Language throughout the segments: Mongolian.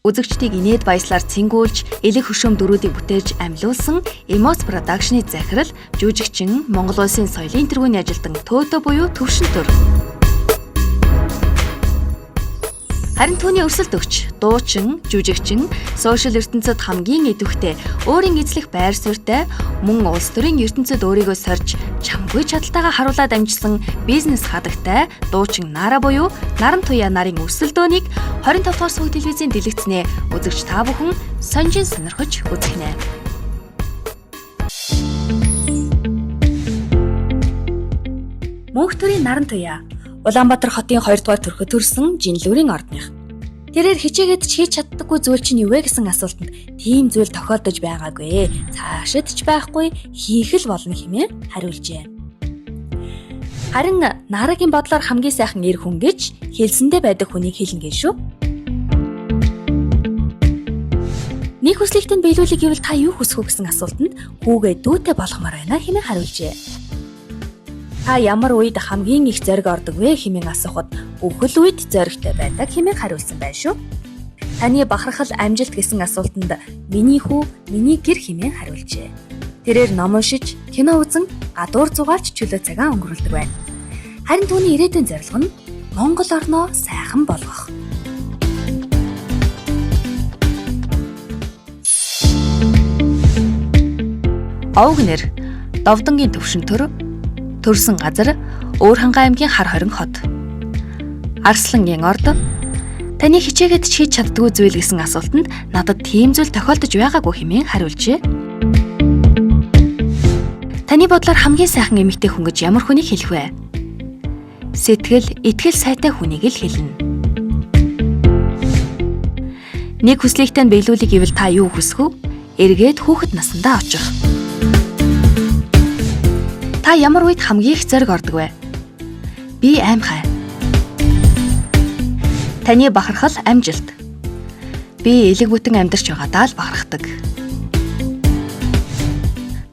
Үзэгчдийг инээд баяслаар цэнгүүлж, элэг хөшөөм дөрүүдийг бүтээж амьлуулсан Emoz Production-ы захирал, жүжигчин, Монгол Улсын соёлын тэргүүний ажилтан Төөтө буюу Төвшин Төр. Харин түүний өрсөлд өгч, дуучин, жүжигчин, сошиал ертөнцид хамгийн идэвхтэй, өөрийн эзлэх байр суурьтай, мөн улс төрийн ертөнцид өөрийгөө сорж, чамгүй чадалтайгаа харуулад амжсан бизнес хадагтай дуучин Нара буюу Наран Туяа нарын өрсөлдөөнийг 25 дугаар сүүх телевизийн дэлгэцнээ үзэгч та бүхэн сонжин сонирхож үзэх нэ. Мөнх төрийн Наран Туяа Улаанбаатар хотын 2 дугаар төрхөд төрсэн жинлүүрийн ордных. Тэрээр хичээгээд ч хийж чаддаггүй зүйл чинь юу вэ гэсэн асуултанд тийм зүйл тохиолдож байгаагүй. Цаашид ч байхгүй, хийх л болно хэмээн хариулжээ. Харин Нарагийн бодлоор хамгийн сайхан эр хүн гэж хэлсэндээ байдаг хүнийг хэлнэ шүү. Нэг хүслэгтэн биелүүлэх гэвэл та юу хүсэх вэ гэсэн асуултанд хүүгээ дүүтэй болгомоор байна хэмээн хариулжээ. Та ямар үед хамгийн их зориг ордог вэ хэмээн асуухад бүхэл үед зоригтой байдаг хэмээн хариулсан байна шүү. Таны бахархал амжилт гэсэн асуултанд миний хүү, миний гэр хэмээн хариулжээ. Тэрээр ном уншиж, кино үзэн, гадуур зугаалж чөлөө цагаа өнгөрүүлдэг байна. Харин түүний ирээдүйн зорилго нь Монгол орноо сайхан болгох. Овгнэр Довдонгийн Төвшин Төр төрсэн газар Өөрхангай аймгийн Хар хорин хот. Арслангийн орд таны хичээгээд ч хийж чаддгүй зүйл гэсэн асуултанд надад тийм зүйл тохиолдож байгаагүй хэмээн хариулжээ. Таны бодлоор хамгийн сайхан эмэгтэй хүн гэж ямар хүнийг хэлэх вэ? Сэтгэл, итгэл сайтай хүнийг л хэлнэ. Нэг хүслийг тань биелүүлэх гэвэл та юу хүсэх вэ? Эргээд хүүхэд насандаа очих. Та ямар үед хамгийн их зориг ордог вэ? Би аймхай. Таны бахархал амжилт. Би элэг бүтэн амьдарч байгаадаа л бахархдаг.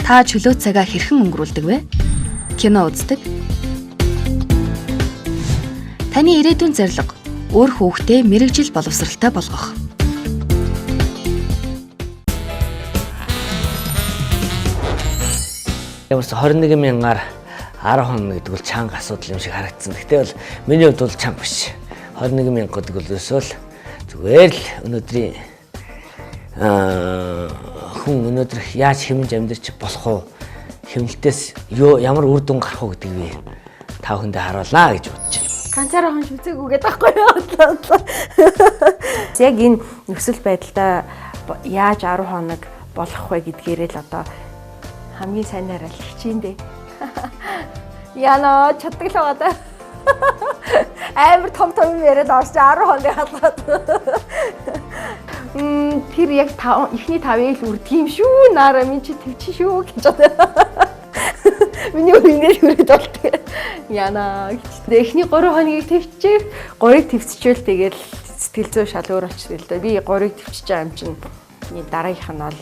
Та чөлөө цагаа хэрхэн өнгөрүүлдэг вэ? Кино үздэг. Таны ирээдүйн зорилго өөр хүүхдээ мэрэгжил боловсралтай болгох. Ямарч 21,000-аар 10 хоног гэдэг бол чанга асуудал юм шиг харагдсан. Гэхдээ бол миний хувьд бол чанга биш. 21,000 гэдэг бол өсөөл зүгээр л өнөөдрийн хүн өнөөдөр яаж хэмнэж амьдарч болох вэ? Хэмнэлтээс ямар үр дүн гарах вэ гэдгийг би та бүхэндээ харуулнаа гэж бодож байна. Ганцаараа хонж үзээгүй гэдэг байхгүй юу? Яг энэ нөхцөл байдлаа яаж 10 хоног болох вэ гэдгээрээ л одоо хамгийн сайнаар л хичээндээ. Яна чаддаг л байгаа да. Амар том яриад орч 10 хоног халгаад. Тэр яг эхний 5-ыг л үрдэг юм шүү. Нара минь чи твчих шүү гэж бодоо. Миний үнээр хүрээд болтгоо. Яна гэж. Эхний 3 хоногийг твчих, 3-ыг твцчихвэл тэгэл сэтгэл зүй шал өөр болчихсон л да. Би 3-ыг твчиж байгаа юм чинь дараагийнх нь бол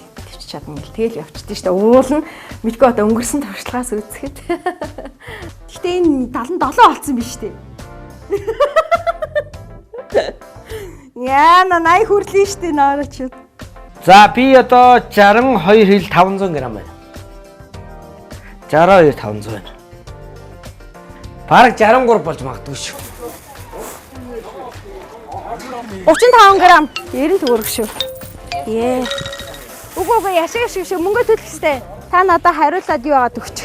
чадна гэл тэгэл явчихдээ шүү дээ. Уулна мэдгүй одоо өнгөрсөн туршлагаас үзэхэд. Гэхдээ энэ 77 болсон биз дээ. Яа на 80 хүрлээ шүү дээ наарч. За би одоо 62 хил 500 г байна. 62 500 байна. Бараг 63 болж магадгүй шүү. 35 г 90 төгрөг шүү. Ээ. Үгүй яшаа шиг мөнгө төлөх хэвээр. Та надад хариулаад юу агаад өгч.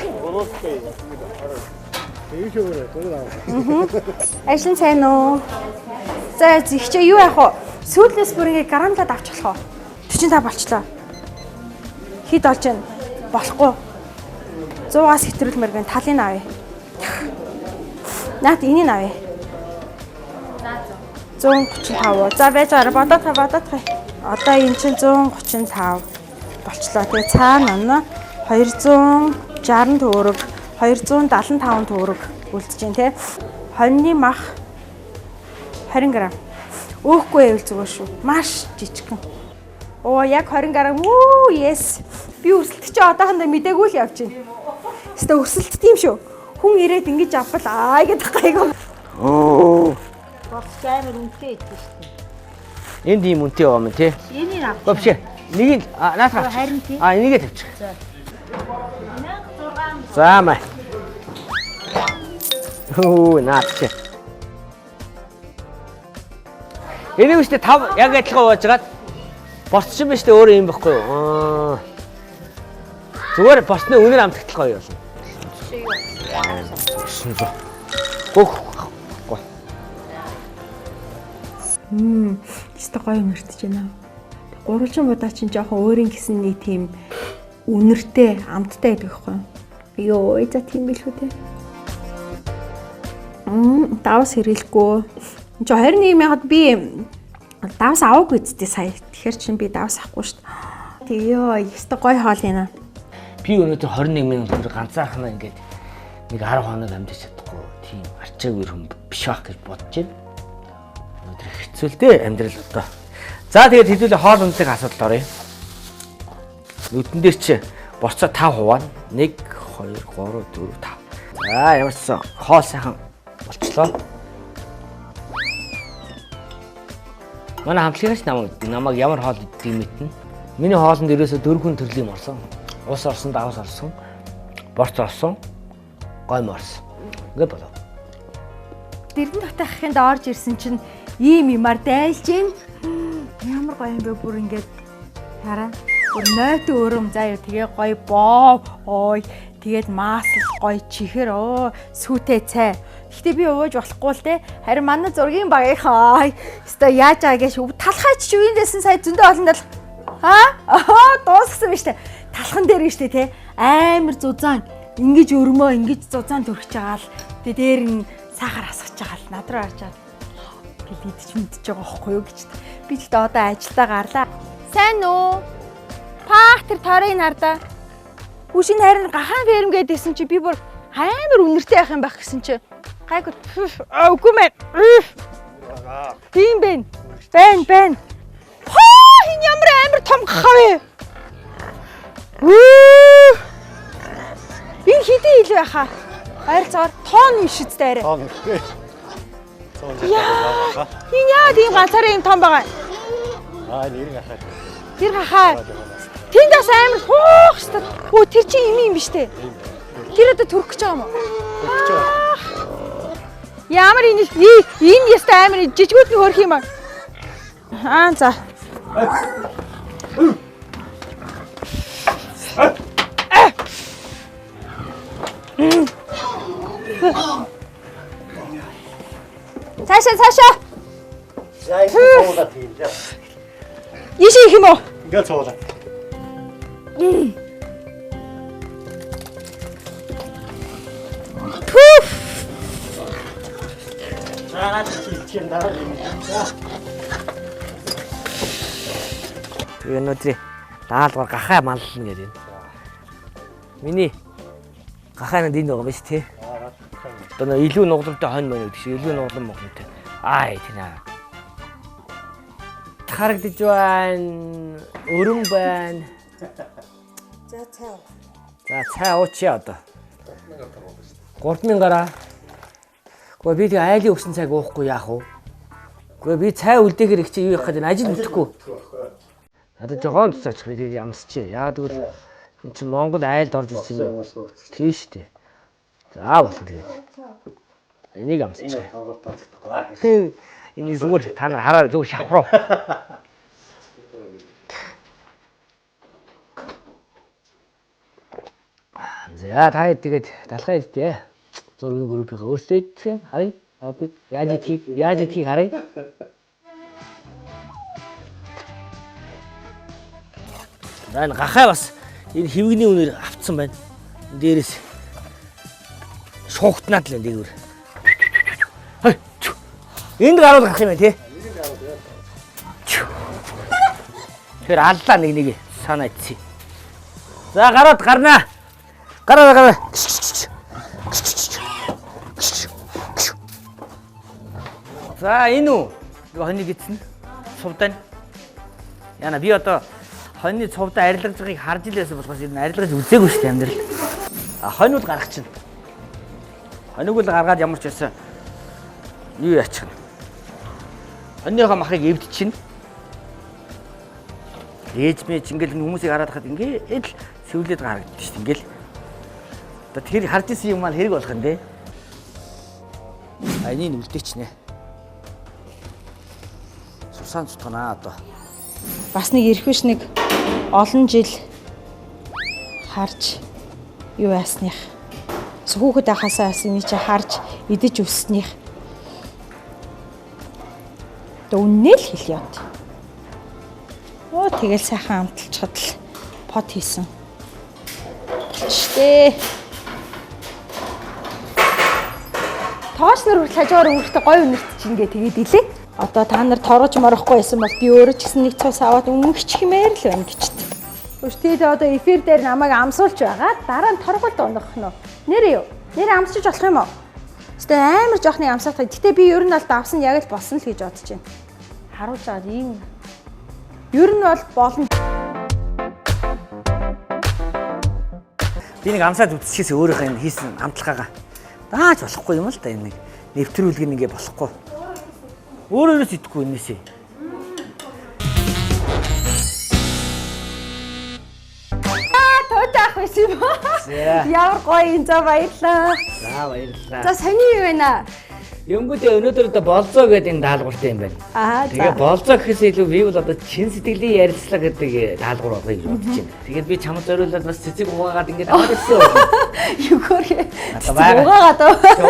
Ажил сайн уу? За зихчээ юу яах вэ? Сүүлнээс бүр ингээ грамлаад авч болох уу? 45 болчлоо. Хэд олж байна? Болохгүй. 100-аас хэтрүүлмээр гэн талын авъя. Наад энийг авъя. 135. За байж байгаа бодоод. Одоо энэ чинь 135 болчлоо. Тэгээ цаана 260 төгрөг, 275 төгрөг үлдэж байна тий. Хоньны мах 20 г. Өөхгүй байвал зүгээр шүү. Маш жижигхэн. Оо яг 20 г. Үу yes. Би өрсөлдөж чи одоохондоо мдээгүй л явж байна. Хэвээ өрсөлдөд тийм шүү. Хүн ирээд ингэж авбал аа гэдэг гайгүй. Оо. Бос амар үнэтэй идэж шүү дээ. Энд ийм үнэтэй байгаа юм тий. Энийг авч. Говш. Нэг нь наатах. Харин тий. Энийгээ тавьчих. За маа. Хөө наач. Энийг үстэй 5 яг адилхан уужгаад борцсон биш үү өөрөө юм байхгүй юу? Зүгээр борцны үнээр амтгтал гоё болно. Гөх. Өстой гоё үнэртэж байна. Гурвалжин будаа чинь жоохон өөрийн гэсэн нэг тийм үнэртэй, амттай байдаг байхгүй юу? Йоо, за тийм билгүй те. Давс хэрэглэхгүй. Чи 21,000-ад би давс аваагүй зү сая. Тэгэхээр чинь би давс авахгүй шүү дээ. Тийё, өстой гоё хоол юм аа. Би өнөөдөр 21,000 төгрөг ганцаархнаа ингээд нэг 10 хоног амьдч чадахгүй тийм арчаагүй хүн биш байх гэж бодож байна. Өнөөдөр хэцүү л дээ амьдрал одоо. За тэгээд хэдүүлээ хоол ундыг асуудал оръё. Нүдэн дээр чи борцоо 5 хуваана. 1 2 3 4 5. За ямарсан хоол сайхан болчлоо. Манай хамтлагч намайг ямар хоол иддэг мэднэ. Миний хоолнд ерөөсө 4 хүн төрлийн орсон. Ус орсон, давс орсон, борц орсон, гойм орсон. Ингээд болов. Дэрдэн татахын доорж ирсэн чинь ийм юмар дайлж гин. Ямар гоё юм бэ бүр ингээд хараа. Бүр нойтон өрөм заяа тэгээ гоё боо. Ой, тэгээд маасл гоё чихэр сүүтэй цай. Гэхдээ би ууж болохгүй л те. Харин манай зургийн багийнхаа өстой яаж байгаа гэж талхайч чи юундээсэн сая зөндөө олон тал. Дуусгасан биз дээ. Талхан дээр штэ те. Амар зузаан. Ингиж өрмөө, ингиж зузаан төрчих жагаал. Тэгээ дээр нь сахар асгаж байгаа л над руу харж байгаа. Тэгэл идэж мэдчихэж байгаа байхгүй юу гэж. Би ч одоо ажилдаа гарлаа. Сайн уу? Паах тэр торыг нардаа. Хүшин харин гахаан ферм гэдээсэн чи би бүр амар үнэртэй байх юм байх гэсэн чи. Гайгүй. Үгүй мэн. Тийм бэ. Бэн. Энэ ямар том гахаа вэ? Энэ хэдий ил байхаа? Ойролцоогоор тонн биш үстэй арай. Тонн үстэй. Энэ яа тийм ганцаараа юм том байгаа? Нэр гахаа. Тэр гахаа. Тэнд бас амар хуах штэ. Өө тэр чинь юм биш үү? Тэр одоо төрөх гэж байгаа юм уу? Төрөх гэж байгаа. Ямар энэ ястай амар жижигүүд нь хөрөх юм аа. За. Цаашаа. Яа, цоолаа тийм. Ийш их юм уу? Ингээд цоолаа. Тэгээ өнөөдрийн даалгавар гахаа маллна гэдэг. Миний гахаанад энд байгаа биш тий. Одоо илүү нугламтай хонь мөн гэдэг шиг илүү нуглам мохонтой. Тийм аа. Харагдаж байна. Өрөн байна. За цай. За цай уучи одоо. 3,000 гараа. Гэхдээ би айлын өгсөн цайг уухгүй яах вэ? Гэхдээ би цай үлдээхэр их чи юу яах гэдэг ажил бүтэхгүй. Надад жоохон цаачих би ямсчээ. Яагаад гэвэл энэ чинь Монгол айлд орж ирсэн юм. Тийм шүү дээ. За болох тэгээд. Энийг амсчих. Энэ зүгээр та нар хараа зөв шавхруу. За та тэгээд талхай идтээ. Зургийн группийн өөрсдөө идсэн. Харъя. Би яаж идхийг харъя. За гахаа бас энэ хэвгний үнээр авцсан байна. Дээрээс шуугтнаад л энэ дээгүүр. Энд гарууд гарах юм байна тий. Тэр аллаа нэг санаа ицсэн. За гарууд гарнаа. Гараа. За энэ үү? Хоньыг ицсэн. Цувдан. Яна би одоо хоньны цувдан арилгаж байгааг харж илээсэн болохоос энэ арилгаж үзээгүй шүү дээ амьдрал. Хоньуул гарах чинь. Хоньг л гаргаад ямар ч байсан юу яачих вэ? Хоньныхоо махыг эвдчихнэ. ээж мэж ингээл хүмүүсийг хараад хахад ингээл сэвлээд гарагддаг шүү дээ. Ингээл. Одоо тэр харж исэн юм маань хэрэг болох юм дээ. Энийг үлдээч нэ. Сусаан цутганаа одоо. Бас нэг ирэх биш нэг олон жил харж юу яасных. Хүүхэд ахасаа асны чи харж идэж өснөх. Үннээ л хэл яд. Оо тэгэл сайхан амталчхад л под хийсэн. Штэ. Тооч нар хүртэл хажуугаар өнгөртөө гой өнөрт чи ингээ тэгээд илээ. Одоо та нар торгож морохгүй байсан бол би өөрөө ч гэсэн нэг цус аваад өнгөч хэмээр л байна гэжтэй. Өштэй одоо эфир дээр намайг амсуулж байгаа. Дараа нь торгуулд унах нь. Нэр юу? Нэр амсчих болох юм уу? Өстэй амар жоохныг амсаах. Гэтэ би ер нь бол давсан яг л болсон л гэж бодож байна. Харуулж байгаа ийм. Ер нь бол болно. Би нэг амсаад үтсчихээс өөрийнхөө энэ хийсэн амтлагаагаа дааж болохгүй юм л да энэ нэг нэвтрүүлэг нэгээ болохгүй. Өөрөөс идэхгүй энэсээ. Тооч байсан юм аа. Ямар гоё юм за баярлаа. За баярлалаа. За сони юу байна? Юмгүүдээ өнөөдөр одоо болзоо гэдэг энэ даалгавартай юм байна. Тэгээ болзоо гэхээс илүү би бол одоо чин сэтгэлийн ярилцлага гэдэг даалгавар болгоё гэж бодож байна. Тэгээд би чамд зориулаад бас цэцэг угаагаад ингэж аваад ирсэн. Юу хөрхи. Угаагаад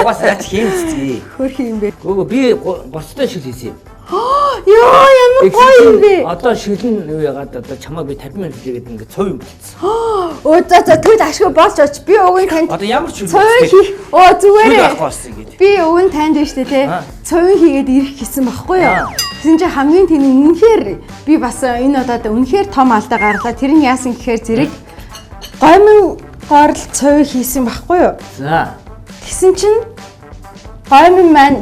угаасаа ч хийн цэцгий. Хөрхи юм бэ. Гүг би гоцтой шил хийсэн юм. Йоо ямар гоё юм бэ. Одоо шилэн юу яагаад одоо чамаа би 50 минут хийгээд ингэ цов юм болцсон. Оо за тэгвэл ашгүй болж оч. Би өвөө танд. Одоо ямар шил хийх. Оо зүгээрээ. Би Би өвөө танд байна штэ тий. Цовын хийгээд ирэх гэсэн багхгүй юу? Тэгсэн чинь хамгийн тийм үнэхээр би бас энэ удаад үнэхээр том алдаа гарлаа. Тэр нь яасан гэхээр зэрэг гомн гоорл цовыг хийсэн багхгүй юу? За. Тэгсэн чинь гомн маань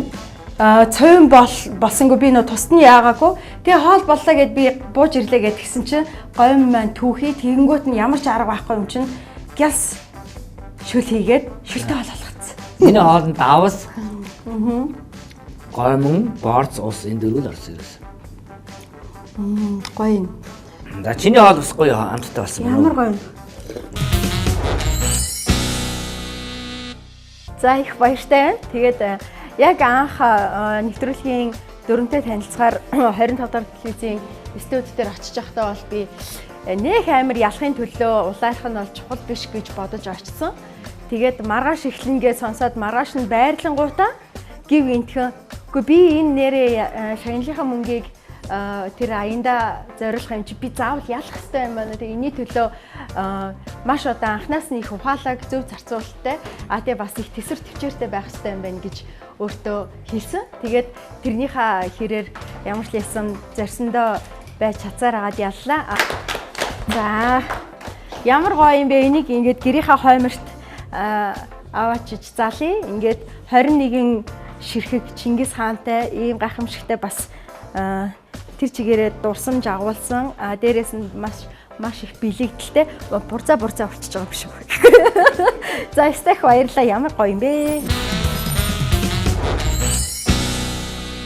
цовын болсонгүй би нөө тусны яагаагүй. Тэгээ хоол боллоо гэд би бууж ирлээ гэд тэгсэн чинь гомн маань түүхий тэгэнгүүт нь ямар ч арга байхгүй юм чинь гялс шүл хийгээд шүлтэй хоол болгоцсон. Энэ хоолнд давс. Гомн, борц ус энэ дөрвөл орсон юм. Гоё юм. За чиний хоол бас гоё амттай болсон. Ямар гоё юм. За их баяртай байна. Тэгээд яг анх нэвтрүүлгийн дөрөнтэй танилцахаар 25 дахь телевизийн студид дээр очиж байхдаа бол би нэг амар ялахын төлөө улаарах нь бол чухал биш гэж бодож очсон. Тэгээд маргааш эхлэнгээ сонсоод маргааш нь байрлангуудаа гів энтхэн. Гэхдээ би энэ нэрээ шагналынхаа мөнгийг тэр аянда зориулах юм чи би заавал ялах хэрэгтэй юм байна. Тэгээ энэний төлөө маш одоо анхнаас нь их ухаалаг зөв зарцуулалттай тэгээ бас их тэсвэр төвчээртэй байх хэрэгтэй юм байна гэж өөртөө хэлсэн. Тэгээд тэрнийхээ хэрээр ямар ч лсэн зорьсондоо байж чадсаар агаад яллаа. За ямар гоё юм бэ энийг ингээд гэрийнхаа хойморт аваачиж залъя. Ингээд 21 ширхэг Чингис хаантай ийм гайхамшигтай бас тэр чигээрээ дурсамж агуулсан. Дээрээс нь маш их бэлэгдэлтэй бурзаа болчихж байгаа юм шиг. За стах баярлалаа. Ямар гоё юм бэ?